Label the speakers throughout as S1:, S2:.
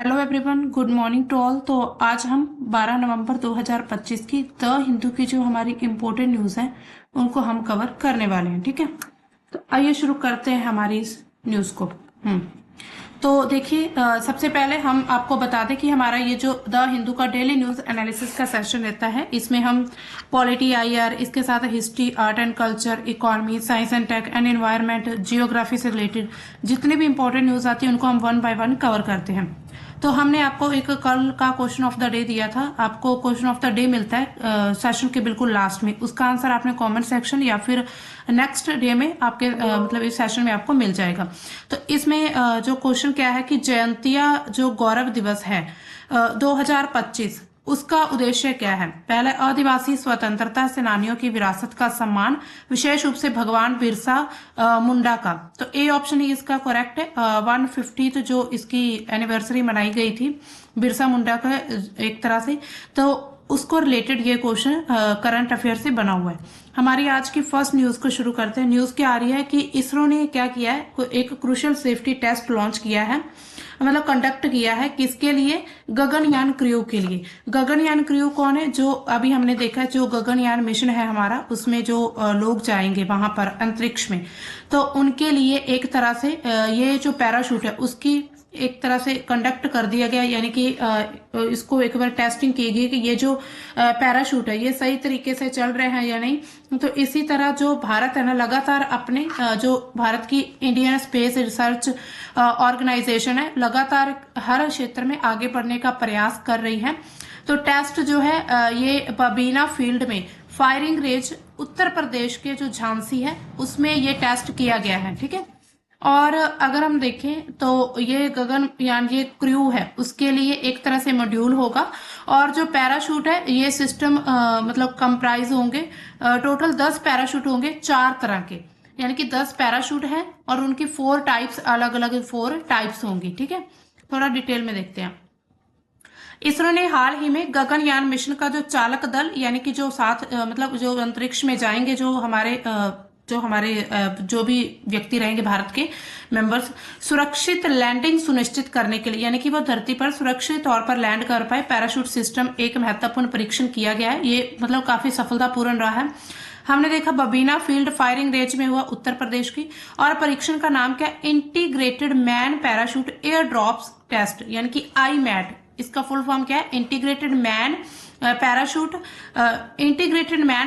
S1: Hello everyone, good morning to all. तो आज हम 12 नवंबर 2025 की द हिंदू की जो हमारी इम्पोर्टेंट न्यूज़ है उनको हम कवर करने वाले हैं। ठीक है, तो आइए शुरू करते हैं हमारी इस न्यूज़ को। हम्म तो देखिए, सबसे पहले हम आपको बता दें कि हमारा ये जो द हिंदू का डेली न्यूज़ एनालिसिस का सेशन रहता है, इसमें हम पॉलिटी, आईआर, इसके साथ history, art and culture, economy, science and tech and environment, geography से रिलेटेड जितनी भी इंपॉर्टेंट न्यूज़ आती है उनको हम वन बाय वन कवर करते हैं। तो हमने आपको एक कल का क्वेश्चन ऑफ द डे दिया था। आपको क्वेश्चन ऑफ द डे मिलता है सेशन के बिल्कुल लास्ट में। उसका आंसर आपने कमेंट सेक्शन या फिर नेक्स्ट डे में आपके मतलब इस सेशन में आपको मिल जाएगा। तो इसमें जो क्वेश्चन क्या है कि जयंतिया जो गौरव दिवस है 2025, उसका उद्देश्य क्या है। पहले, आदिवासी स्वतंत्रता सेनानियों की विरासत का सम्मान, विशेष रूप से भगवान बिरसा मुंडा का। तो ए ऑप्शन ही इसका करेक्ट है। 150th जो इसकी एनिवर्सरी मनाई गई थी बिरसा मुंडा का एक तरह से, तो उसको रिलेटेड ये क्वेश्चन करंट अफेयर से बना हुआ है। हमारी आज की फर्स्ट न्यूज को शुरू करते हैं। न्यूज क्या आ रही है कि इसरो ने क्या किया है, एक क्रूशियल सेफ्टी टेस्ट लॉन्च किया है, मतलब कंडक्ट किया है। किसके लिए? गगनयान क्रू के लिए। गगनयान क्रू कौन है? जो अभी हमने देखा है, जो गगनयान मिशन है हमारा, उसमें जो लोग जाएंगे वहां पर अंतरिक्ष में, तो उनके लिए एक तरह से ये जो पैराशूट है उसकी एक तरह से कंडक्ट कर दिया गया, यानी कि इसको एक बार टेस्टिंग की गई कि ये जो पैराशूट है ये सही तरीके से चल रहे हैं या नहीं। तो इसी तरह जो भारत है ना, लगातार अपने जो भारत की इंडियन स्पेस रिसर्च ऑर्गेनाइजेशन है, लगातार हर क्षेत्र में आगे बढ़ने का प्रयास कर रही है। तो टेस्ट जो है ये बबीना फील्ड में फायरिंग रेंज उत्तर प्रदेश के जो झांसी है उसमें ये टेस्ट किया गया है। ठीक है, और अगर हम देखें तो ये गगनयान ये क्रू है उसके लिए एक तरह से मॉड्यूल होगा, और जो पैराशूट है ये सिस्टम मतलब कंप्राइज होंगे, टोटल 10 पैराशूट होंगे 4 तरह के, यानी कि 10 पैराशूट हैं और उनकी 4 टाइप्स, अलग अलग 4 टाइप्स होंगी। ठीक है, थोड़ा डिटेल में देखते हैं। इसरो ने हाल ही में गगनयान मिशन का जो चालक दल, यानी कि जो साथ मतलब जो अंतरिक्ष में जाएंगे, जो भी व्यक्ति रहेंगे भारत के मेंबर्स, सुरक्षित लैंडिंग सुनिश्चित करने के लिए, यानी कि वो धरती पर सुरक्षित तौर पर लैंड कर पाए, पैराशूट सिस्टम एक महत्वपूर्ण परीक्षण किया गया है। ये मतलब काफी सफलतापूर्ण रहा है। हमने देखा बबीना फील्ड फायरिंग रेंज में हुआ उत्तर प्रदेश की, और परीक्षण का नाम क्या? Integrated man parachute air drops test, यानी कि IMAT। इसका फुल फॉर्म क्या है? Integrated man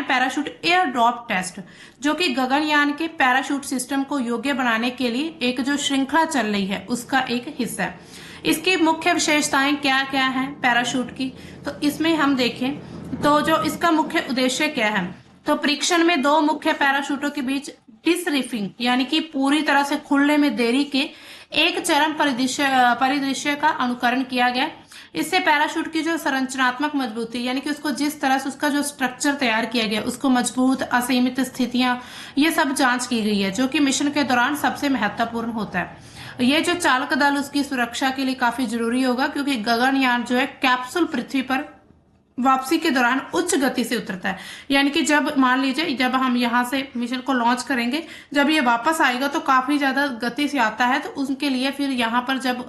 S1: parachute air drop test, जो कि गगनयान के पैराशूट सिस्टम को योग्य बनाने के लिए एक जो श्रृंखला चल रही है उसका एक हिस्सा है। इसकी मुख्य विशेषताएं क्या क्या हैं पैराशूट की? तो इसमें हम देखें तो जो इसका मुख्य उद्देश्य क्या है, तो परीक्षण में 2 मुख्य पैराशूटों के बीच डिसरिफिंग, यानी कि पूरी तरह से खुलने में देरी के एक चरम परिदृश्य का अनुकरण किया गया। इससे पैराशूट की जो संरचनात्मक मजबूती, यानी कि उसको जिस तरह से उसका जो स्ट्रक्चर तैयार किया गया, उसको मजबूत, असीमित स्थितियां, ये सब जांच की गई है, जो कि मिशन के दौरान सबसे महत्वपूर्ण होता है। ये जो चालक दल उसकी सुरक्षा के लिए काफी जरूरी होगा, क्योंकि गगनयान जो है कैप्सूल पृथ्वी पर वापसी के दौरान उच्च गति से उतरता है। यानी कि जब मान लीजिए जब हम यहाँ से मिशन को लॉन्च करेंगे, जब ये वापस आएगा तो काफी ज्यादा गति से आता है। तो उसके लिए फिर यहाँ पर जब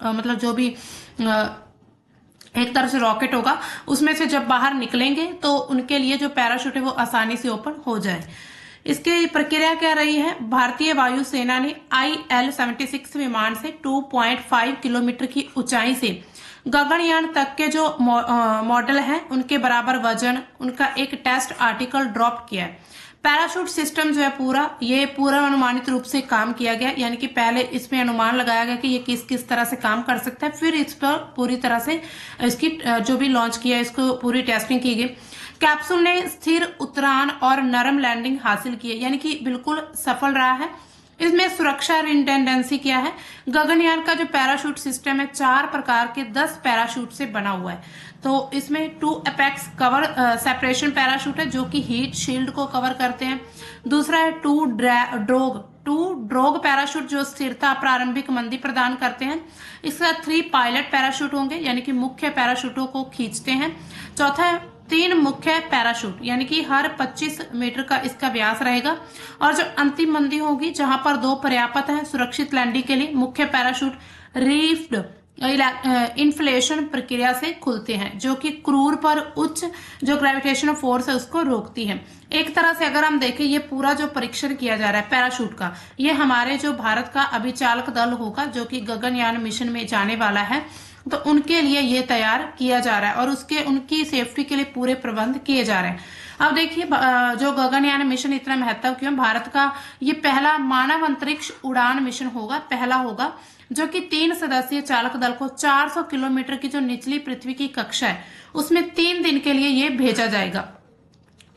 S1: मतलब जो भी एक तरह से रॉकेट होगा उसमें से जब बाहर निकलेंगे तो उनके लिए जो पैराशूट है वो आसानी से ओपन हो जाए। इसकी प्रक्रिया क्या रही है? भारतीय वायुसेना ने IL-76 विमान से 2.5 किलोमीटर की ऊंचाई से गगनयान तक के जो मॉडल हैं उनके बराबर वजन, उनका एक टेस्ट आर्टिकल ड्रॉप किया है। पैराशूट सिस्टम जो है पूरा अनुमानित रूप से काम किया गया, यानी कि पहले इसमें अनुमान लगाया गया कि ये किस किस तरह से काम कर सकता है, फिर इस पर पूरी तरह से इसकी जो भी लॉन्च किया है इसको पूरी टेस्टिंग की गई। कैप्सूल ने स्थिर उतरान और नरम लैंडिंग हासिल की है, यानी कि बिल्कुल सफल रहा है। इसमें सुरक्षा रिडंडेंसी क्या है? गगनयान का जो पैराशूट सिस्टम है 4 प्रकार के 10 पैराशूट से बना हुआ है। तो इसमें 2 अपेक्स कवर सेपरेशन पैराशूट है, जो कि हीट शील्ड को कवर करते हैं। दूसरा है 2 ड्रोग पैराशूट, जो स्थिरता प्रारंभिक मंदी प्रदान करते हैं। इसके साथ 3 पायलट पैराशूट होंगे, यानी कि मुख्य पैराशूटों को खींचते हैं। चौथा है 3 मुख्य पैराशूट, यानी कि हर 25 मीटर का इसका व्यास रहेगा। और जो अंतिम मंदी होगी जहां पर 2 पर्याप्त है सुरक्षित लैंडिंग के लिए, मुख्य पैराशूट रीफ्ड इन्फ्लेशन प्रक्रिया से खुलते हैं, जो कि क्रूर पर उच्च जो ग्रेविटेशनल फोर्स है उसको रोकती है। एक तरह से अगर हम देखें, ये पूरा जो परीक्षण किया जा रहा है पैराशूट का, ये हमारे जो भारत का अभिचालक दल होगा जो कि गगनयान मिशन में जाने वाला है, तो उनके लिए ये तैयार किया जा रहा है और उसके उनकी सेफ्टी के लिए पूरे प्रबंध किए जा रहे हैं। अब देखिए जो गगनयान मिशन इतना महत्व क्यों, भारत का ये पहला मानव अंतरिक्ष उड़ान मिशन होगा, पहला होगा, जो कि 3 सदस्यीय चालक दल को 400 किलोमीटर की जो निचली पृथ्वी की कक्षा है उसमें 3 दिन के लिए ये भेजा जाएगा।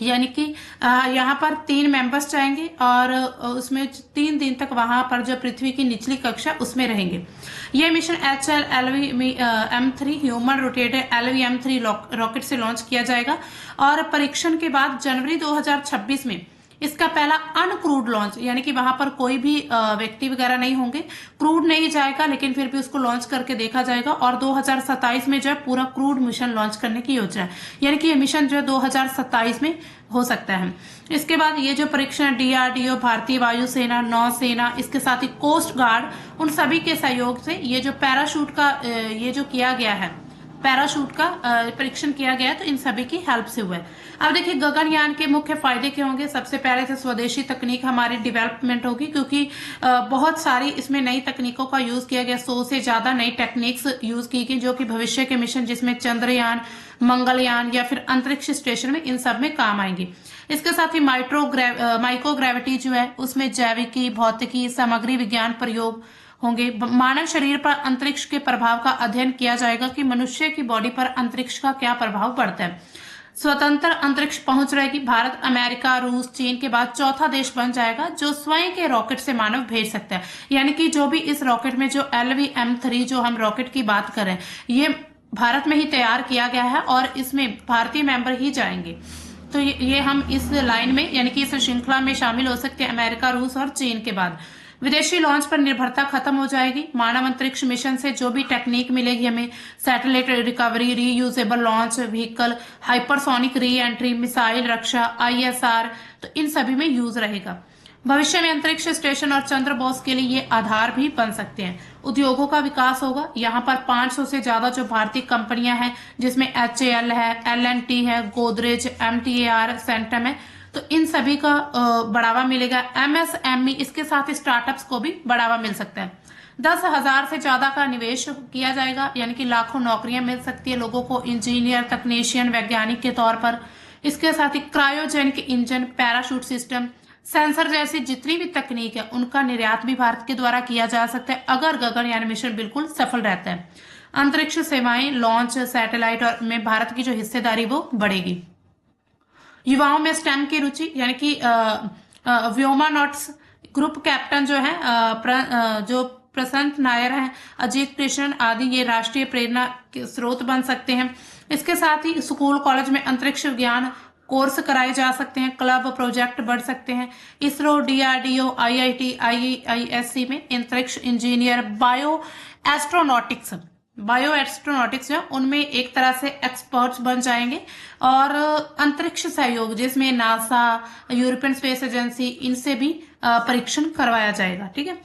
S1: यानी कि यहाँ पर 3 मेंबर्स जाएंगे और उसमें 3 दिन तक वहां पर जो पृथ्वी की निचली कक्षा उसमें रहेंगे। ये mission HLLV-M3 human rotated LV-M3 rocket से लॉन्च किया जाएगा और परीक्षण के बाद जनवरी 2026 में इसका पहला अनक्रूड लॉन्च, यानी कि वहां पर कोई भी व्यक्ति वगैरह नहीं होंगे, क्रूड नहीं जाएगा, लेकिन फिर भी उसको लॉन्च करके देखा जाएगा। और 2027 में जो है पूरा क्रूड मिशन लॉन्च करने की योजना है, यानी कि ये मिशन जो है 2027 में हो सकता है। इसके बाद ये जो परीक्षण DRDO, भारतीय वायुसेना, नौसेना, इसके साथ ही कोस्ट गार्ड, उन सभी के सहयोग से ये जो पैराशूट का ये जो किया गया है, पैराशूट का परीक्षण किया गया है, तो इन सभी की हेल्प से हुआ है। अब देखिए गगनयान के मुख्य फायदे क्या होंगे। सबसे पहले तो स्वदेशी तकनीक हमारी डेवलपमेंट होगी, क्योंकि बहुत सारी इसमें नई तकनीकों का यूज किया गया, 100 से ज्यादा नई टेक्निक्स यूज की गई, जो कि भविष्य के मिशन जिसमें चंद्रयान, मंगलयान या फिर अंतरिक्ष स्टेशन में, इन सब में काम आएंगी। इसके साथ ही माइक्रोग्रेविटी जो है उसमें जैविकी, भौतिकी, सामग्री विज्ञान प्रयोग होंगे। मानव शरीर पर अंतरिक्ष के प्रभाव का अध्ययन किया जाएगा कि मनुष्य की बॉडी पर अंतरिक्ष का क्या प्रभाव पड़ता है। स्वतंत्र अंतरिक्ष पहुंच रहेगी। भारत अमेरिका, रूस, चीन के बाद चौथा देश बन जाएगा जो स्वयं के रॉकेट से मानव भेज सकता है। यानी कि जो भी इस रॉकेट में जो LV-M3 जो हम रॉकेट की बात करें, ये भारत में ही तैयार किया गया है और इसमें भारतीय मेंबर ही जाएंगे। तो ये हम इस लाइन में, यानी कि इस श्रृंखला में शामिल हो सकते हैं अमेरिका, रूस और चीन के बाद। विदेशी लॉन्च पर निर्भरता खत्म हो जाएगी। मानव अंतरिक्ष मिशन से जो भी टेक्निक मिलेगी हमें, satellite recovery, reusable launch vehicle, hypersonic re entry, missile रक्षा, ISR, तो इन सभी में यूज रहेगा। भविष्य में अंतरिक्ष स्टेशन और चंद्रबोस के लिए ये आधार भी बन सकते हैं। उद्योगों का विकास होगा। यहाँ पर 500 से ज्यादा जो भारतीय कंपनियां हैं, जिसमें HAL है, L&T है, गोदरेज, MTAR, सेंटम है, तो इन सभी का बढ़ावा मिलेगा। MSME, इसके साथ स्टार्टअप्स को भी बढ़ावा मिल सकता है। 10,000 से ज्यादा का निवेश किया जाएगा, यानी कि लाखों नौकरियां मिल सकती है लोगों को, इंजीनियर, तकनीशियन, वैज्ञानिक के तौर पर। इसके साथ ही cryogenic engine, parachute system, sensor जैसी जितनी भी तकनीक है उनका निर्यात भी भारत के द्वारा किया जा सकता है अगर गगनयान मिशन बिल्कुल सफल रहता है। अंतरिक्ष सेवाएं, लॉन्च, सैटेलाइट और में भारत की जो हिस्सेदारी वो बढ़ेगी। युवाओं में स्टेम की रुचि, यानी कि व्योमानॉट्स ग्रुप कैप्टन जो है जो प्रशांत नायर हैं, अजीत कृष्णन आदि, ये राष्ट्रीय प्रेरणा के स्रोत बन सकते हैं। इसके साथ ही स्कूल कॉलेज में अंतरिक्ष विज्ञान कोर्स कराए जा सकते हैं, क्लब प्रोजेक्ट बढ़ सकते हैं। इसरो, DRDO, IIT, IISc में अंतरिक्ष इंजीनियर, बायो एस्ट्रोनॉटिक्स जो उनमें एक तरह से एक्सपर्ट्स बन जाएंगे। और अंतरिक्ष सहयोग जिसमें नासा, यूरोपियन स्पेस एजेंसी, इनसे भी परीक्षण करवाया जाएगा। ठीक है,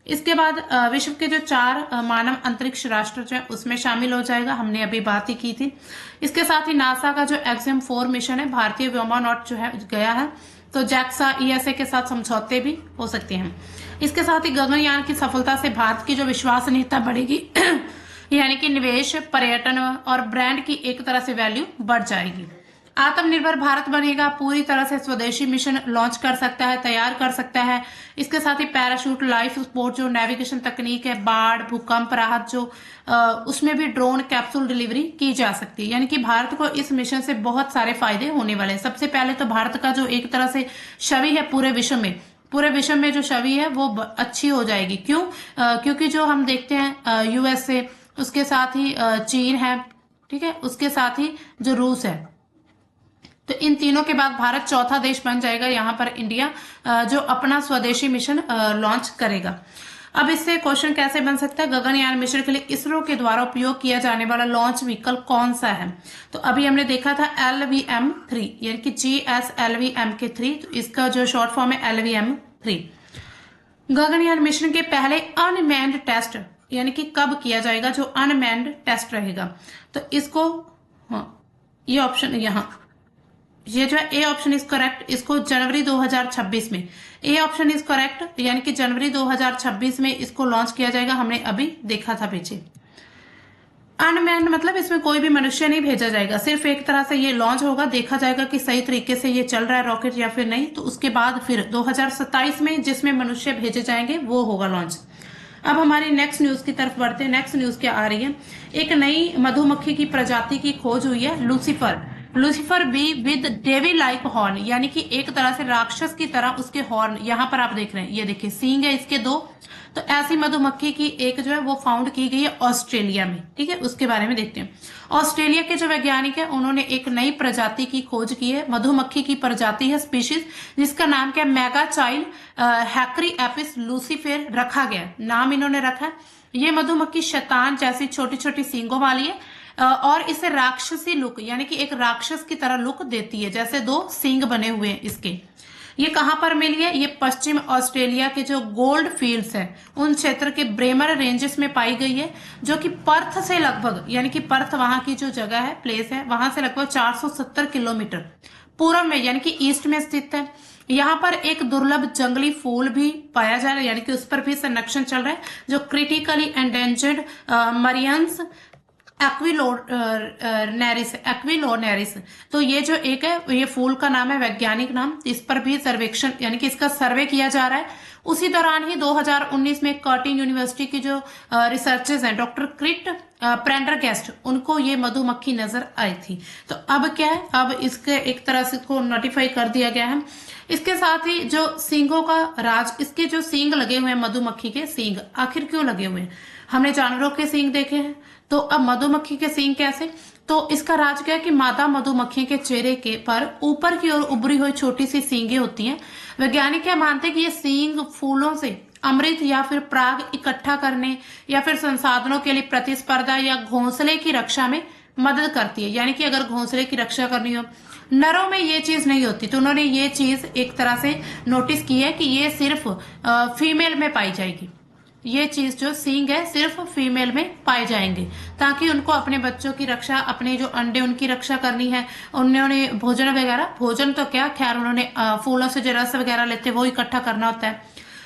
S1: इसके बाद विश्व के जो 4 मानव अंतरिक्ष राष्ट्र जो है उसमें शामिल हो जाएगा, हमने अभी बात ही की थी। इसके साथ ही नासा का जो EXIM 4 मिशन है, भारतीय व्योमानॉट जो है गया है, तो JAXA, ESA के साथ समझौते भी हो सकते हैं। इसके साथ ही गगनयान की सफलता से भारत की जो विश्वसनीयता बढ़ेगी यानी कि निवेश, पर्यटन और ब्रांड की एक तरह से वैल्यू बढ़ जाएगी। आत्मनिर्भर भारत बनेगा, पूरी तरह से स्वदेशी मिशन लॉन्च कर सकता है, तैयार कर सकता है। इसके साथ ही पैराशूट, लाइफ सपोर्ट, जो नेविगेशन तकनीक है, बाढ़, भूकंप राहत, जो उसमें भी ड्रोन, कैप्सूल डिलीवरी की जा सकती है। यानी कि भारत को इस मिशन से बहुत सारे फायदे होने वाले हैं। सबसे पहले तो भारत का जो एक तरह से छवि है पूरे विश्व में जो छवि है वो अच्छी हो जाएगी। क्यों? क्योंकि जो हम देखते हैं USA, उसके साथ ही चीन है, ठीक है, उसके साथ ही जो रूस है, तो इन तीनों के बाद भारत चौथा देश बन जाएगा यहाँ पर इंडिया, जो अपना स्वदेशी मिशन लॉन्च करेगा। अब इससे क्वेश्चन कैसे बन सकता है, गगनयान मिशन के लिए इसरो के द्वारा उपयोग किया जाने वाला लॉन्च व्हीकल कौन सा है? तो अभी हमने देखा था LV-M3, यानी कि GSLV-M3, तो इसका जो शॉर्ट फॉर्म है LV-M3। गगनयान मिशन के पहले अनमैन्ड टेस्ट यानी कि कब किया जाएगा जो अनमैन्ड टेस्ट रहेगा। तो इसको, हाँ, ये ऑप्शन यहाँ, ये जो है ए ऑप्शन इज करेक्ट, इसको जनवरी 2026 में, ए ऑप्शन इज करेक्ट, यानी कि जनवरी 2026 में इसको लॉन्च किया जाएगा। हमने अभी देखा था पीछे। अनमैन्ड मतलब इसमें कोई भी मनुष्य नहीं भेजा जाएगा, सिर्फ एक तरह से ये लॉन्च होगा, देखा जाएगा कि सही तरीके से ये चल रहा है रॉकेट या फिर नहीं। तो उसके बाद फिर 2027 में जिसमें मनुष्य भेजे जाएंगे वो होगा लॉन्च। अब हमारी नेक्स्ट न्यूज की तरफ बढ़ते हैं। नेक्स्ट न्यूज क्या आ रही है, एक नई मधुमक्खी की प्रजाति की खोज हुई है, Lucifer. Lucifer bee with devil like horn, यानी कि एक तरह से राक्षस की तरह उसके हॉर्न, यहाँ पर आप देख रहे हैं, ये देखिए सींग है इसके 2। तो ऐसी मधुमक्खी की एक जो है वो फाउंड की गई है ऑस्ट्रेलिया में, ठीक है। उसके बारे में देखते हैं। ऑस्ट्रेलिया के जो वैज्ञानिक है उन्होंने एक नई प्रजाति की खोज की है, मधुमक्खी की प्रजाति है, स्पीशीज, जिसका नाम क्या, मेगा चाइल्ड हैक्री एपिस लूसीफेर रखा गया, नाम इन्होंने रखा है। ये मधुमक्खी शैतान जैसी छोटी छोटी सींगों वाली है और इसे राक्षसी लुक, यानी कि एक राक्षस की तरह लुक देती है, जैसे 2 सींग बने हुए हैं इसके। ये कहां पर मिली है, ये पश्चिम ऑस्ट्रेलिया के जो गोल्ड फील्ड्स है उन क्षेत्र के ब्रेमर रेंजेस में पाई गई है, जो कि पर्थ से लगभग, यानी कि पर्थ वहां की जो जगह है, प्लेस है, वहां से लगभग 470 किलोमीटर पूर्व में, यानी कि ईस्ट में स्थित है। यहाँ पर एक दुर्लभ जंगली फूल भी पाया जा रहा है, यानी कि उस पर भी संरक्षण चल रहा है, जो क्रिटिकली एंडेंजर्ड मरियंस एक्विलोनेरिस। तो ये जो एक है, ये फूल का नाम है, वैज्ञानिक नाम, इस पर भी सर्वेक्षण, यानी कि इसका सर्वे किया जा रहा है। उसी दौरान ही 2019 में कर्टिन यूनिवर्सिटी की जो रिसर्चर्स हैं, डॉक्टर क्रिट प्रेंडरगेस्ट, उनको ये मधुमक्खी नजर आई थी। तो अब क्या है, अब इसके एक तरह से इसको नोटिफाई कर दिया गया है। इसके साथ ही जो सींगों का राज, इसके जो सींग लगे हुए हैं, मधुमक्खी के सींग आखिर क्यों लगे हुए हैं, हमने जानवरों के सींग देखे हैं, तो अब मधुमक्खी के सींग कैसे। तो इसका राज क्या है कि मादा मधुमक्खी के चेहरे के पर ऊपर की ओर उभरी हुई छोटी सी सींगे होती हैं। वैज्ञानिक क्या मानते हैं कि ये सींग फूलों से अमृत या फिर पराग इकट्ठा करने या फिर संसाधनों के लिए प्रतिस्पर्धा या घोंसले की रक्षा में मदद करती है, यानी कि अगर घोंसले की रक्षा करनी हो, नरों में ये चीज नहीं होती। तो उन्होंने ये चीज एक तरह से नोटिस की है कि ये सिर्फ फीमेल में पाई जाएगी, ये चीज जो सींग है सिर्फ फीमेल में पाए जाएंगे, ताकि उनको अपने बच्चों की रक्षा, अपने जो अंडे उनकी रक्षा करनी है। उन्होंने भोजन वगैरह, भोजन तो क्या, खैर उन्होंने फूलों से जो रस वगैरह लेते वो इकट्ठा करना होता है।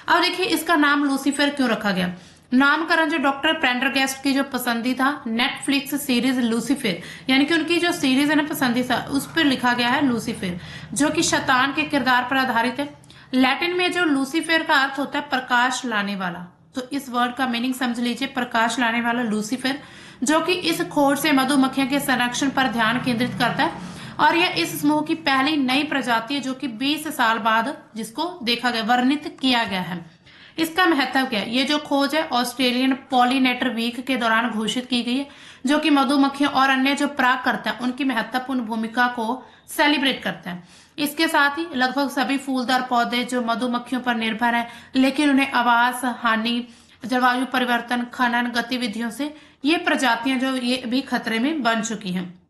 S1: अब देखिए इसका नाम लूसीफर क्यों रखा गया। नामकरण जो डॉक्टर प्रेंडरगेस्ट की जो पसंदीदा नेटफ्लिक्स सीरीज लूसीफर, यानी कि उनकी जो सीरीज है ना पसंदीदा, उस पर लिखा गया है लूसीफर, जो कि शैतान के किरदार पर आधारित है। लैटिन में जो लूसीफर का अर्थ होता है प्रकाश लाने वाला, तो इस वर्ड का मीनिंग समझ लीजिए, प्रकाश लाने वाला लूसीफर, जो कि इस खोज से मधुमक्खियों के संरक्षण पर ध्यान केंद्रित करता है। और यह इस समूह की पहली नई प्रजाति है जो कि 20 साल बाद जिसको देखा गया, वर्णित किया गया है। इसका महत्व क्या है, ये जो खोज है ऑस्ट्रेलियन पॉलिनेटर वीक के दौरान घोषित की गई है, जो कि मधुमक्खियों और अन्य जो परागकर्ता है उनकी महत्वपूर्ण भूमिका को सेलिब्रेट करता है। इसके साथ ही लगभग सभी फूलदार पौधे जो मधुमक्खियों पर निर्भर है, लेकिन उन्हें आवास हानि, जलवायु परिवर्तन, खनन गतिविधियों से ये प्रजातियां जो ये भी खतरे में बन चुकी हैं।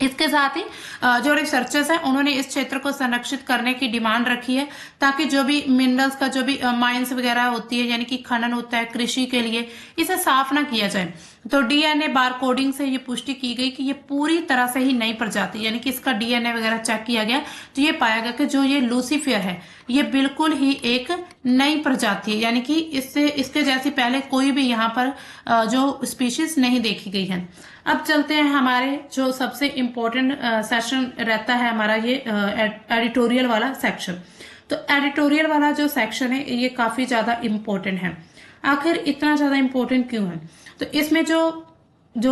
S1: इसके साथ ही जो रिसर्चर्स हैं उन्होंने इस क्षेत्र को संरक्षित करने की डिमांड रखी है, ताकि जो भी मिनरल्स का जो भी माइंस वगैरह होती है, यानी कि खनन होता है कृषि के लिए, इसे साफ ना किया जाए। तो डीएनए बार कोडिंग से ये पुष्टि की गई कि ये पूरी तरह से ही नई प्रजाति, यानी कि इसका डीएनए वगैरह चेक किया गया, तो ये पाया गया कि जो ये लूसीफर है ये बिल्कुल ही एक नई प्रजाति है, यानी कि इसके जैसी पहले कोई भी यहाँ पर जो स्पीशीज नहीं देखी गई है। अब चलते हैं हमारे जो सबसे इम्पोर्टेंट सेक्शन रहता है हमारा, ये एडिटोरियल वाला सेक्शन। तो एडिटोरियल वाला जो सेक्शन है ये काफी ज्यादा इम्पोर्टेंट है। आखिर इतना ज्यादा इम्पोर्टेंट क्यों है, तो इसमें जो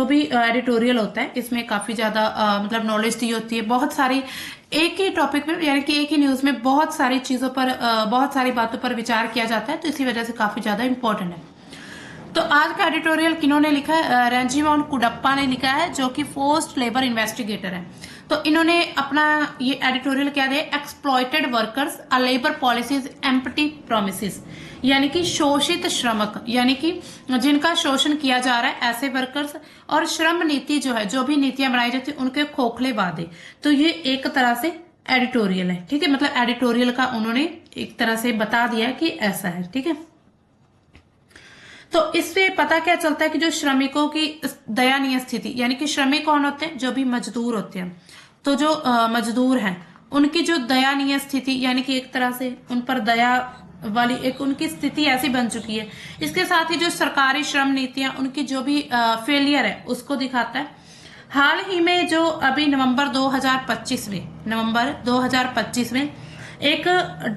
S1: भी एडिटोरियल होता है इसमें काफी ज्यादा मतलब नॉलेज दी होती है, बहुत सारी एक ही टॉपिक में, यानी कि एक ही न्यूज में बहुत सारी चीजों पर बहुत सारी बातों पर विचार किया जाता है, तो इसी वजह से काफी ज्यादा इम्पोर्टेंट है। तो आज का एडिटोरियल किन्होंने लिखा है, रेंजीमोन कुडप्पा ने लिखा है, जो कि फोर्स्ड लेबर इन्वेस्टिगेटर है। तो इन्होंने अपना ये एडिटोरियल क्या दिया, एक्सप्लॉइटेड वर्कर्स अ लेबर पॉलिसीज एम्प्टी प्रोमिसेस, यानी कि शोषित श्रमिक, यानी कि जिनका शोषण किया जा रहा है ऐसे वर्कर्स, और श्रम नीति जो है, जो भी नीतियां बनाई जाती है उनके खोखले वादे। तो ये एक तरह से एडिटोरियल है, ठीक है, मतलब एडिटोरियल का उन्होंने एक तरह से बता दिया कि ऐसा है, ठीक है। तो इससे पता क्या चलता है कि जो श्रमिकों की दयनीय स्थिति, यानी कि श्रमिक कौन होते हैं, जो भी मजदूर होते हैं, तो जो मजदूर हैं उनकी जो दयनीय स्थिति, यानी कि एक तरह से उन पर दया वाली एक उनकी स्थिति ऐसी बन चुकी है। इसके साथ ही जो सरकारी श्रम नीतियां उनकी जो भी फेलियर है उसको दिखाता है। हाल ही में जो अभी नवंबर 2025 में एक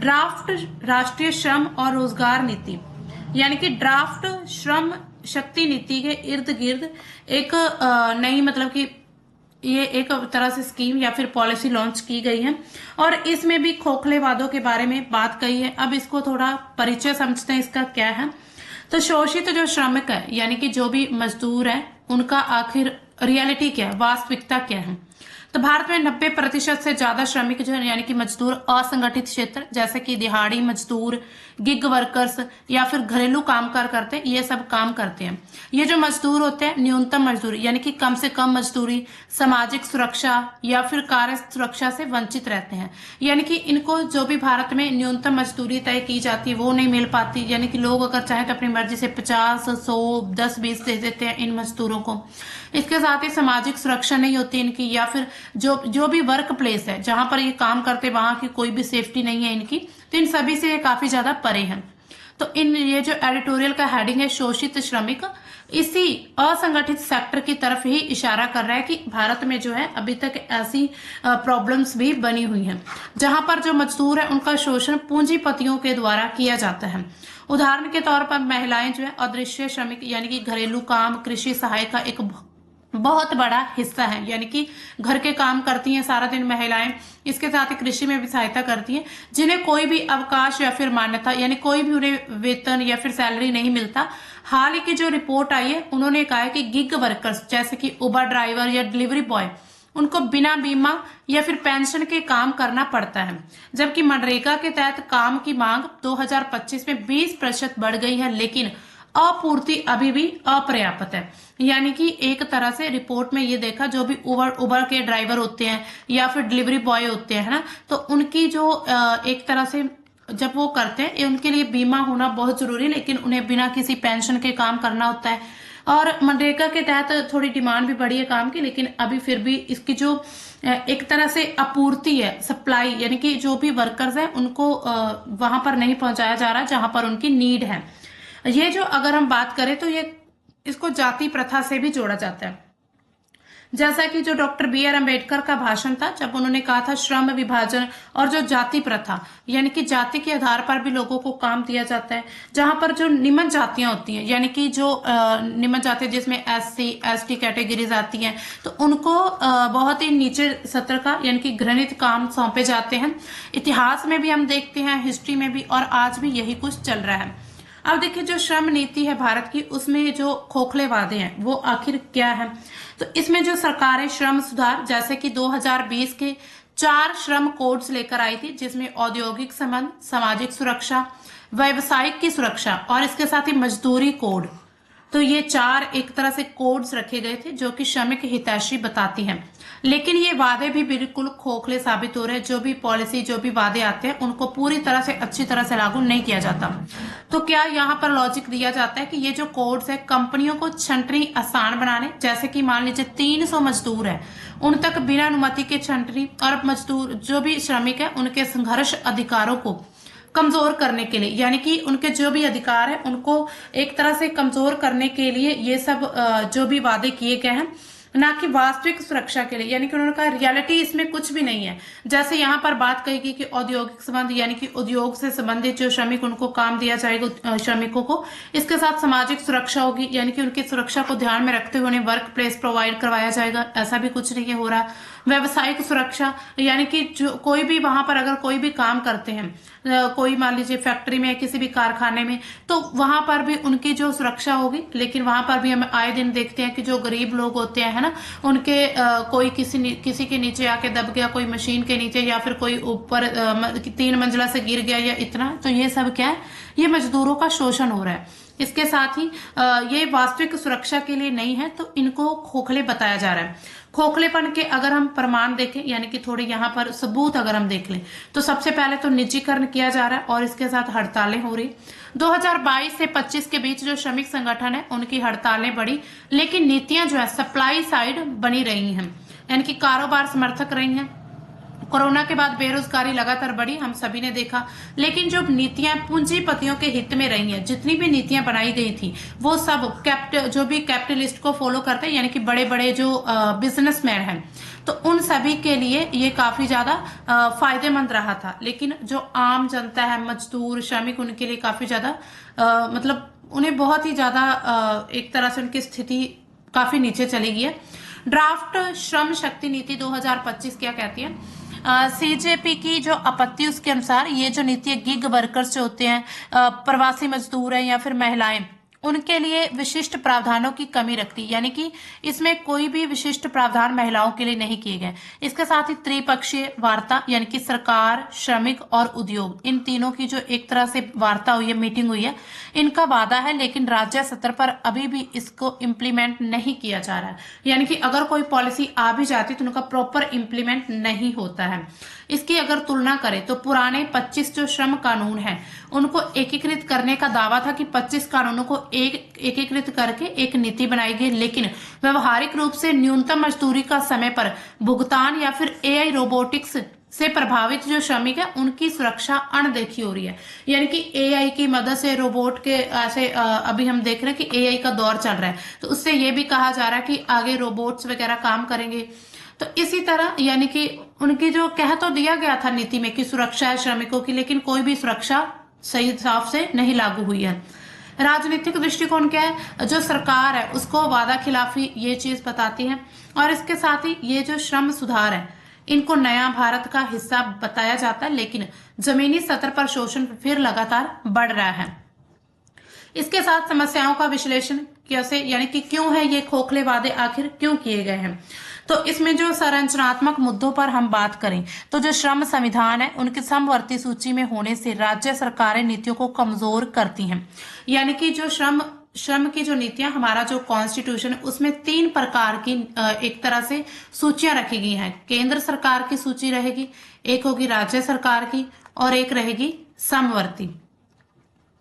S1: ड्राफ्ट राष्ट्रीय श्रम और रोजगार नीति, यानी कि ड्राफ्ट श्रम शक्ति नीति के इर्द गिर्द एक नई, मतलब कि ये एक तरह से स्कीम या फिर पॉलिसी लॉन्च की गई है और इसमें भी खोखले वादों के बारे में बात कही है। अब इसको थोड़ा परिचय समझते हैं इसका क्या है। तो शोषित जो श्रमिक है, यानी कि जो भी मजदूर है, उनका आखिर रियलिटी क्या है, वास्तविकता क्या है। तो भारत में 90% से ज्यादा श्रमिक जो है, यानी कि मजदूर असंगठित क्षेत्र जैसे कि दिहाड़ी मजदूर, गिग वर्कर्स या फिर घरेलू कामगार करते हैं, ये सब काम करते हैं। ये जो मजदूर होते हैं न्यूनतम मजदूरी, यानी कि कम से कम मजदूरी, सामाजिक सुरक्षा या फिर कार्य सुरक्षा से वंचित रहते हैं। यानी कि इनको जो भी भारत में न्यूनतम मजदूरी तय की जाती है वो नहीं मिल पाती। यानी कि लोग अगर चाहें तो अपनी मर्जी से 50, 100, 10, 20 दे देते हैं इन मजदूरों को। इसके साथ ही सामाजिक सुरक्षा नहीं होती इनकी, या फिर जो भी वर्क प्लेस है जहां पर ये काम करते वहां की कोई भी सेफ्टी नहीं है इनकी। तो इन सभी से ये काफी ज्यादा परे हैं। तो इन ये जो एडिटोरियल का हेडिंग है शोषित श्रमिक, इसी असंगठित सेक्टर की तरफ ही इशारा कर रहा है कि भारत में जो है अभी तक ऐसी प्रॉब्लम्स भी बनी हुई हैं जहां पर जो मजदूर है उनका शोषण पूंजीपतियों के द्वारा किया जाता है। उदाहरण के तौर पर महिलाएं जो है अदृश्य श्रमिक, यानी कि घरेलू काम, कृषि सहायक का एक बहुत बड़ा हिस्सा है। यानी कि घर के काम करती हैं सारा दिन महिलाएं, इसके साथ ही कृषि में भी सहायता करती हैं, जिन्हें कोई भी अवकाश या फिर मान्यता, यानी कोई भी उन्हें वेतन या फिर सैलरी नहीं मिलता। हाल ही की जो रिपोर्ट आई है उन्होंने कहा है कि गिग वर्कर्स जैसे कि उबर ड्राइवर या डिलीवरी बॉय, उनको बिना बीमा या फिर पेंशन के काम करना पड़ता है। जबकि मनरेगा के तहत काम की मांग 2025 में 20% बढ़ गई है, लेकिन आपूर्ति अभी भी अपर्याप्त है। यानी कि एक तरह से रिपोर्ट में ये देखा, जो भी उबर के ड्राइवर होते हैं या फिर डिलीवरी बॉय होते हैं ना, तो उनकी जो एक तरह से जब वो करते हैं उनके लिए बीमा होना बहुत जरूरी है, लेकिन उन्हें बिना किसी पेंशन के काम करना होता है। और मनरेगा के तहत थोड़ी डिमांड भी बढ़ी है काम की, लेकिन अभी फिर भी इसकी जो एक तरह से आपूर्ति है, सप्लाई, यानी कि जो भी वर्कर्स हैं उनको वहां पर नहीं पहुंचाया जा रहा जहां पर उनकी नीड है। ये जो अगर हम बात करें तो ये इसको जाति प्रथा से भी जोड़ा जाता है। जैसा कि जो डॉक्टर B.R. अम्बेडकर का भाषण था, जब उन्होंने कहा था श्रम विभाजन और जो जाति प्रथा, यानी कि जाति के आधार पर भी लोगों को काम दिया जाता है, जहां पर जो निम्न जातियां होती हैं, यानी कि जो निम्न जाति जिसमें SC ST कैटेगरीज आती हैं, तो उनको बहुत ही नीचे सत्र का, यानी कि घृणित काम सौंपे जाते हैं। इतिहास में भी हम देखते हैं, हिस्ट्री में भी, और आज भी यही कुछ चल रहा है। अब देखिए जो श्रम नीति है भारत की, उसमें जो खोखले वादे हैं वो आखिर क्या है। तो इसमें जो सरकारें श्रम सुधार, जैसे कि 2020 के 4 श्रम कोड्स लेकर आई थी, जिसमें औद्योगिक संबंध, सामाजिक सुरक्षा, व्यवसायिक की सुरक्षा और इसके साथ ही मजदूरी कोड। तो ये 4 एक तरह से कोड्स रखे गए थे जो कि श्रमिक हितैषी बताती हैं। लेकिन ये वादे भी बिल्कुल खोखले साबित हो रहे हैं। जो भी पॉलिसी, जो भी वादे आते हैं उनको पूरी तरह से अच्छी तरह से लागू नहीं किया जाता। तो क्या यहाँ पर लॉजिक दिया जाता है कि ये जो कोड्स है कंपनियों को छंटनी आसान बनाने, जैसे कि मान लीजिए 300 मजदूर है, उन तक बिना अनुमति के छंटनी, और मजदूर जो भी श्रमिक है उनके संघर्ष अधिकारों को कमजोर करने के लिए, यानी कि उनके जो भी अधिकार है उनको एक तरह से कमजोर करने के लिए ये सब जो भी वादे किए गए हैं, ना कि वास्तविक सुरक्षा के लिए। यानी कि उन्होंने कहा रियलिटी इसमें कुछ भी नहीं है। जैसे यहाँ पर बात कही गई कि औद्योगिक संबंध, यानी कि उद्योग से संबंधित जो श्रमिक, उनको काम दिया जाएगा श्रमिकों को। इसके साथ सामाजिक सुरक्षा होगी, यानी कि उनकी सुरक्षा को ध्यान में रखते हुए उन्हें वर्क प्लेस प्रोवाइड करवाया जाएगा। ऐसा भी कुछ नहीं हो रहा। व्यवसायिक सुरक्षा, यानी कि जो कोई भी वहां पर अगर कोई भी काम करते हैं, कोई मान लीजिए फैक्ट्री में, किसी भी कारखाने में, तो वहां पर भी उनकी जो सुरक्षा होगी। लेकिन वहां पर भी हम आए दिन देखते हैं कि जो गरीब लोग होते हैं ना, उनके कोई किसी के नीचे आके दब गया, कोई मशीन के नीचे, या फिर कोई ऊपर 3 मंजिला से गिर गया या इतना। तो ये सब क्या है, ये मजदूरों का शोषण हो रहा है। इसके साथ ही ये वास्तविक सुरक्षा के लिए नहीं है, तो इनको खोखले बताया जा रहा है। खोखलेपन के अगर हम प्रमाण देखें, यानी कि थोड़े यहाँ पर सबूत अगर हम देख लें, तो सबसे पहले तो निजीकरण किया जा रहा है और इसके साथ हड़तालें हो रही। 2022 से 25 के बीच जो श्रमिक संगठन है उनकी हड़तालें बढ़ी, लेकिन नीतियां जो है सप्लाई साइड बनी रही हैं, यानी कि कारोबार समर्थक रही हैं। कोरोना के बाद बेरोजगारी लगातार बढ़ी, हम सभी ने देखा, लेकिन जो नीतियां पूंजीपतियों के हित में रही हैं, जितनी भी नीतियां बनाई गई थी वो सब जो भी कैपिटलिस्ट को फॉलो करते हैं, यानी कि बड़े बड़े जो बिजनेसमैन हैं, तो उन सभी के लिए ये काफी ज्यादा फायदेमंद रहा था। लेकिन जो आम जनता है, मजदूर, श्रमिक, उनके लिए काफी ज्यादा मतलब उन्हें बहुत ही ज्यादा एक तरह से उनकी स्थिति काफी नीचे चली गई है। ड्राफ्ट श्रम शक्ति नीति 2025 क्या कहती है? सीजेपी की जो आपत्ति, उसके अनुसार ये जो नीति है, गिग वर्कर्स जो होते हैं, प्रवासी मजदूर हैं या फिर महिलाएं, उनके लिए विशिष्ट प्रावधानों की कमी रखती, यानी कि इसमें कोई भी विशिष्ट प्रावधान महिलाओं के लिए नहीं किए गए। इसके साथ ही त्रिपक्षीय वार्ता, यानी कि सरकार, श्रमिक और उद्योग, इन तीनों की जो एक तरह से वार्ता हुई है, मीटिंग हुई है, इनका वादा है, लेकिन राज्य स्तर पर अभी भी इसको इम्प्लीमेंट नहीं किया जा रहा है। यानी कि अगर कोई पॉलिसी आ भी जाती तो उनका प्रॉपर इम्प्लीमेंट नहीं होता है। इसकी अगर तुलना करें तो पुराने 25 जो श्रम कानून हैं उनको एकीकृत करने का दावा था कि 25 कानूनों को एकीकृत करके एक नीति बनाई गई, लेकिन व्यवहारिक रूप से न्यूनतम मजदूरी का समय पर भुगतान या फिर एआई रोबोटिक्स से प्रभावित जो श्रमिक है उनकी सुरक्षा अनदेखी हो रही है। यानी कि एआई की मदद से, रोबोट के ऐसे अभी हम देख रहे हैं कि एआई का दौर चल रहा है, तो उससे ये भी कहा जा रहा है कि आगे रोबोट्स वगैरह काम करेंगे। तो इसी तरह यानी कि उनकी जो कह तो दिया गया था नीति में कि सुरक्षा है श्रमिकों की, लेकिन कोई भी सुरक्षा सही हिसाब से नहीं लागू हुई है। राजनीतिक दृष्टिकोण क्या है? जो सरकार है उसको वादा खिलाफी ये चीज बताती है, और इसके साथ ही ये जो श्रम सुधार है इनको नया भारत का हिस्सा बताया जाता है, लेकिन जमीनी स्तर पर शोषण फिर लगातार बढ़ रहा है। इसके साथ समस्याओं का विश्लेषण कैसे, यानी कि क्यों है ये खोखले वादे आखिर क्यों किए गए हैं। तो इसमें जो संरचनात्मक मुद्दों पर हम बात करें तो जो श्रम संविधान है उनकी समवर्ती सूची में होने से राज्य सरकारें नीतियों को कमजोर करती हैं। यानी कि जो श्रम की जो नीतियां, हमारा जो कॉन्स्टिट्यूशन है उसमें 3 प्रकार की एक तरह से सूचियां रखी गई हैं। केंद्र सरकार की सूची रहेगी, एक होगी राज्य सरकार की, और एक रहेगी समवर्ती।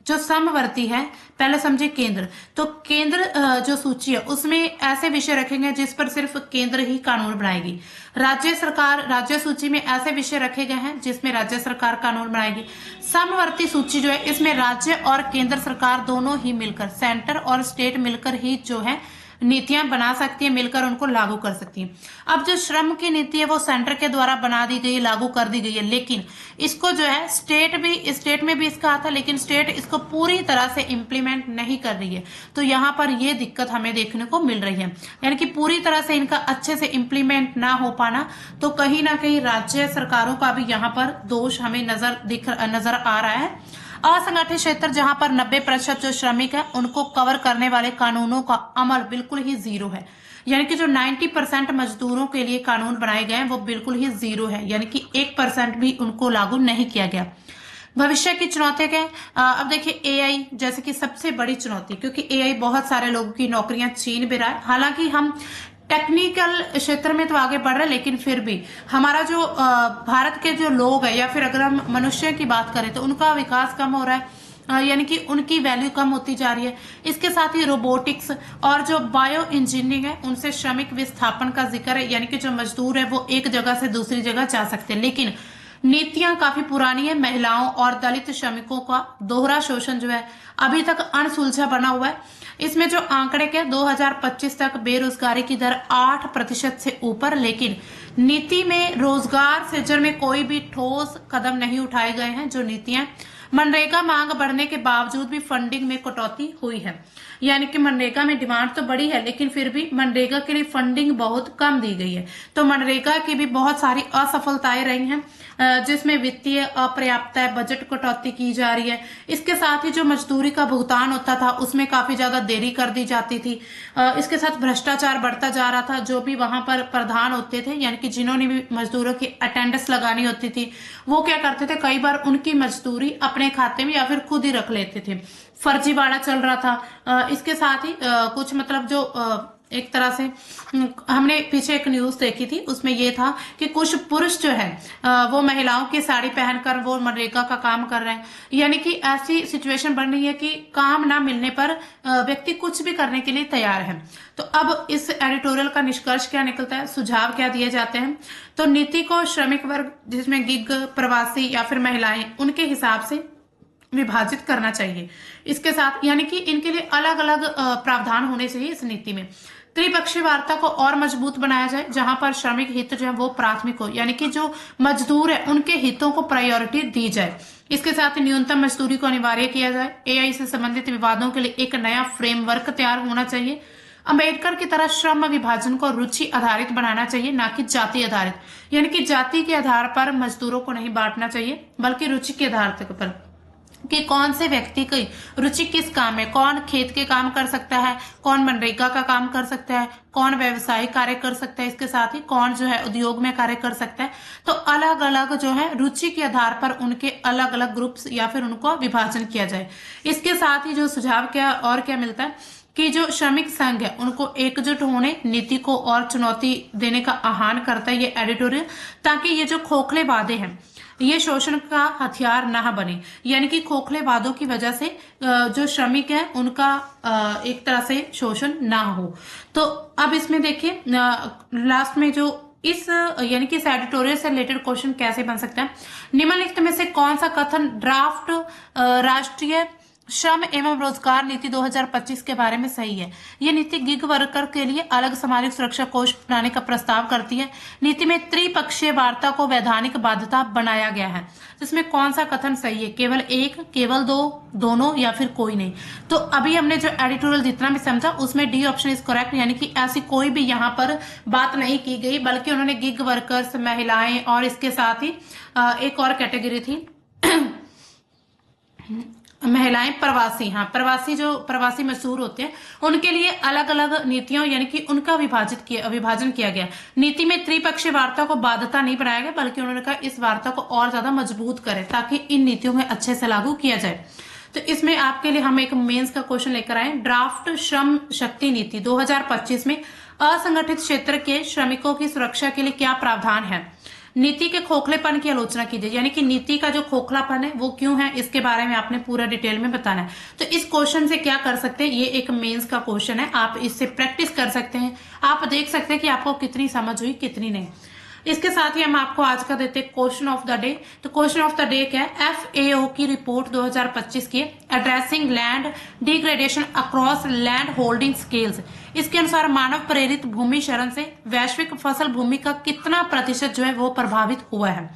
S1: जो समवर्ती है, पहले समझे केंद्र, तो केंद्र जो सूची है उसमें ऐसे विषय रखेंगे जिस पर सिर्फ केंद्र ही कानून बनाएगी। राज्य सरकार, राज्य सूची में ऐसे विषय रखे गए हैं जिसमें राज्य सरकार कानून बनाएगी। समवर्ती सूची जो है इसमें राज्य और केंद्र सरकार दोनों ही मिलकर, सेंटर और स्टेट मिलकर ही जो है नीतियां बना सकती है, मिलकर उनको लागू कर सकती है। अब जो श्रम की नीति है वो सेंटर के द्वारा बना दी गई है, लागू कर दी गई है, लेकिन इसको जो है स्टेट में भी इसका आता है, लेकिन स्टेट इसको पूरी तरह से इम्प्लीमेंट नहीं कर रही है। तो यहाँ पर ये दिक्कत हमें देखने को मिल रही है, यानी कि पूरी तरह से इनका अच्छे से इम्प्लीमेंट ना हो पाना, तो कहीं ना कहीं राज्य सरकारों का भी यहाँ पर दोष हमें नजर आ रहा है। असंगठित क्षेत्र, जहां पर 90% जो श्रमिक है उनको कवर करने वाले कानूनों का अमल बिल्कुल ही जीरो है। यानी कि जो 90% मजदूरों के लिए कानून बनाए गए हैं वो बिल्कुल ही जीरो है, यानी कि 1% भी उनको लागू नहीं किया गया। भविष्य की चुनौतियां क्या है? अब देखिए एआई जैसे कि सबसे बड़ी चुनौती, क्योंकि एआई बहुत सारे लोगों की नौकरियां छीन भी रहा है। हालांकि हम टेक्निकल क्षेत्र में तो आगे बढ़ रहे हैं, लेकिन फिर भी हमारा जो भारत के जो लोग हैं या फिर अगर हम मनुष्य की बात करें तो उनका विकास कम हो रहा है, यानी कि उनकी वैल्यू कम होती जा रही है। इसके साथ ही रोबोटिक्स और जो बायो इंजीनियरिंग है उनसे श्रमिक विस्थापन का जिक्र है, यानी कि जो मजदूर है वो एक जगह से दूसरी जगह जा सकते हैं, लेकिन नीतियां काफी पुरानी है। महिलाओं और दलित श्रमिकों का दोहरा शोषण जो है अभी तक अनसुलझा बना हुआ है। इसमें जो आंकड़े के 2025 तक बेरोजगारी की दर 8% से ऊपर, लेकिन नीति में रोजगार सृजन में कोई भी ठोस कदम नहीं उठाए गए हैं। जो नीतियां, मनरेगा मांग बढ़ने के बावजूद भी फंडिंग में कटौती हुई है, यानी कि मनरेगा में डिमांड तो बढ़ी है लेकिन फिर भी मनरेगा के लिए फंडिंग बहुत कम दी गई है। तो मनरेगा की भी बहुत सारी असफलताएं रही हैं, जिसमें वित्तीय अपर्याप्तता है, बजट कटौती की जा रही है। इसके साथ ही जो मजदूरी का भुगतान होता था उसमें काफी ज्यादा देरी कर दी जाती थी। इसके साथ भ्रष्टाचार बढ़ता जा रहा था। जो भी वहां पर प्रधान होते थे, यानी कि जिन्होंने भी मजदूरों की अटेंडेंस लगानी होती थी, वो क्या करते थे, कई बार उनकी मजदूरी अपने खाते में या फिर खुद ही रख लेते थे। फर्जीवाड़ा चल रहा था। इसके साथ ही कुछ मतलब जो एक तरह से हमने पीछे एक न्यूज देखी थी, उसमें ये था कि कुछ पुरुष जो है वो महिलाओं की साड़ी पहनकर वो मनरेगा का काम कर रहे हैं। यानी कि ऐसी सिचुएशन बन रही है कि काम ना मिलने पर व्यक्ति कुछ भी करने के लिए तैयार है। तो अब इस एडिटोरियल का निष्कर्ष क्या निकलता है, सुझाव क्या दिए जाते हैं। तो नीति को श्रमिक वर्ग, जिसमें गिग, प्रवासी या फिर महिलाएं, उनके हिसाब से विभाजित करना चाहिए। इसके साथ यानी कि इनके लिए अलग अलग प्रावधान होने चाहिए इस नीति में। त्रिपक्षीय वार्ता को और मजबूत बनाया जाए, जहां पर श्रमिक हित जो है वो प्राथमिक हो, यानी कि जो मजदूर है उनके हितों को प्रायोरिटी दी जाए। इसके साथ ही न्यूनतम मजदूरी को अनिवार्य किया जाए। एआई से संबंधित विवादों के लिए एक नया फ्रेमवर्क तैयार होना चाहिए। अंबेडकर की तरह श्रम विभाजन को रुचि आधारित बनाना चाहिए, ना कि जाति आधारित। यानी कि जाति के आधार पर मजदूरों को नहीं बांटना चाहिए, बल्कि रुचि के आधार पर कि कौन से व्यक्ति की रुचि किस काम में, कौन खेत के काम कर सकता है, कौन मनरेगा का काम कर सकता है, कौन व्यवसायिक कार्य कर सकता है, इसके साथ ही कौन जो है उद्योग में कार्य कर सकता है। तो अलग अलग जो है रुचि के आधार पर उनके अलग अलग ग्रुप्स या फिर उनको विभाजन किया जाए। इसके साथ ही जो सुझाव क्या मिलता है कि जो श्रमिक संघ है उनको एकजुट होने, नीति को और चुनौती देने का आह्वान करता है ये एडिटोरियल, ताकि ये जो खोखले वादे हैं ये शोषण का हथियार ना बने। यानी कि खोखले वादों की वजह से जो श्रमिक है उनका एक तरह से शोषण ना हो। तो अब इसमें देखिए लास्ट में जो इस यानी कि इस एडिटोरियल से रिलेटेड क्वेश्चन कैसे बन सकता है। निम्नलिखित में से कौन सा कथन ड्राफ्ट राष्ट्रीय श्रम एवं रोजगार नीति 2025 के बारे में सही है। यह नीति गिग वर्कर के लिए अलग सामाजिक सुरक्षा कोष बनाने का प्रस्ताव करती है। नीति में त्रिपक्षीय वार्ता को वैधानिक बाध्यता बनाया गया है। इसमें कौन सा कथन सही है, केवल एक, केवल दो, दोनों या फिर कोई नहीं। तो अभी हमने जो एडिटोरियल जितना भी समझा उसमें डी ऑप्शन इज करेक्ट, यानी कि ऐसी कोई भी यहाँ पर बात नहीं की गई, बल्कि उन्होंने गिग वर्कर्स, महिलाएं और इसके साथ ही एक और कैटेगरी थी महिलाएं प्रवासी, प्रवासी जो प्रवासी मजदूर होते हैं उनके लिए अलग अलग नीतियों यानी कि उनका विभाजन किया गया। नीति में त्रिपक्षीय वार्ता को बाध्यता नहीं बनाया गया, बल्कि उन्होंने कहा इस वार्ता को और ज्यादा मजबूत करें ताकि इन नीतियों में अच्छे से लागू किया जाए। तो इसमें आपके लिए हम एक मेंस का क्वेश्चन लेकर आए। ड्राफ्ट श्रम शक्ति नीति 2025 में असंगठित क्षेत्र के श्रमिकों की सुरक्षा के लिए क्या प्रावधान है। नीति के खोखलेपन की आलोचना कीजिए, यानी कि नीति का जो खोखलापन है वो क्यों है, इसके बारे में आपने पूरा डिटेल में बताना है। तो इस क्वेश्चन से क्या कर सकते हैं, ये एक मेंस का क्वेश्चन है, आप इससे प्रैक्टिस कर सकते हैं। आप देख सकते हैं कि आपको कितनी समझ हुई कितनी नहीं। इसके साथ ही हम आपको आज का देते हैं क्वेश्चन ऑफ द डे। तो क्वेश्चन ऑफ द डे क्या है, FAO की रिपोर्ट 2025 की addressing land degradation across land holding scales. इसके अनुसार मानव प्रेरित भूमि क्षरण से वैश्विक फसल भूमि का कितना प्रतिशत जो है वो प्रभावित हुआ है,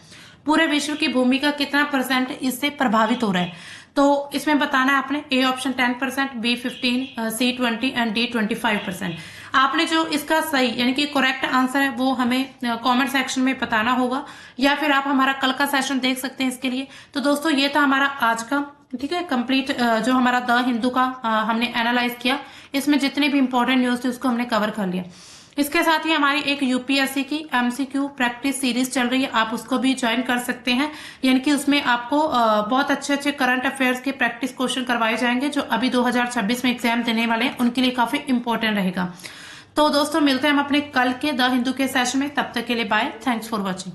S1: पूरे विश्व की भूमि का कितना % इससे प्रभावित हो रहा है। तो इसमें बताना है आपने A option 10%, B 15, C 20 and D 25%। आपने जो इसका सही यानी कि करेक्ट आंसर है वो हमें कमेंट सेक्शन में बताना होगा, या फिर आप हमारा कल का सेशन देख सकते हैं इसके लिए। तो दोस्तों ये था हमारा आज का, ठीक है, कंप्लीट जो हमारा द हिंदू का हमने एनालाइज किया। इसमें जितने भी इंपॉर्टेंट न्यूज थे उसको हमने कवर कर लिया। इसके साथ ही हमारी एक यूपीएससी की MCQ प्रैक्टिस सीरीज चल रही है, आप उसको भी ज्वाइन कर सकते हैं। यानी कि उसमें आपको बहुत अच्छे अच्छे करंट अफेयर्स के प्रैक्टिस क्वेश्चन करवाए जाएंगे जो अभी 2026 में एग्जाम देने वाले हैं, उनके लिए काफी इंपॉर्टेंट रहेगा। तो दोस्तों मिलते हैं हम अपने कल के द हिंदू के सेशन में, तब तक के लिए बाय, थैंक्स फॉर वॉचिंग।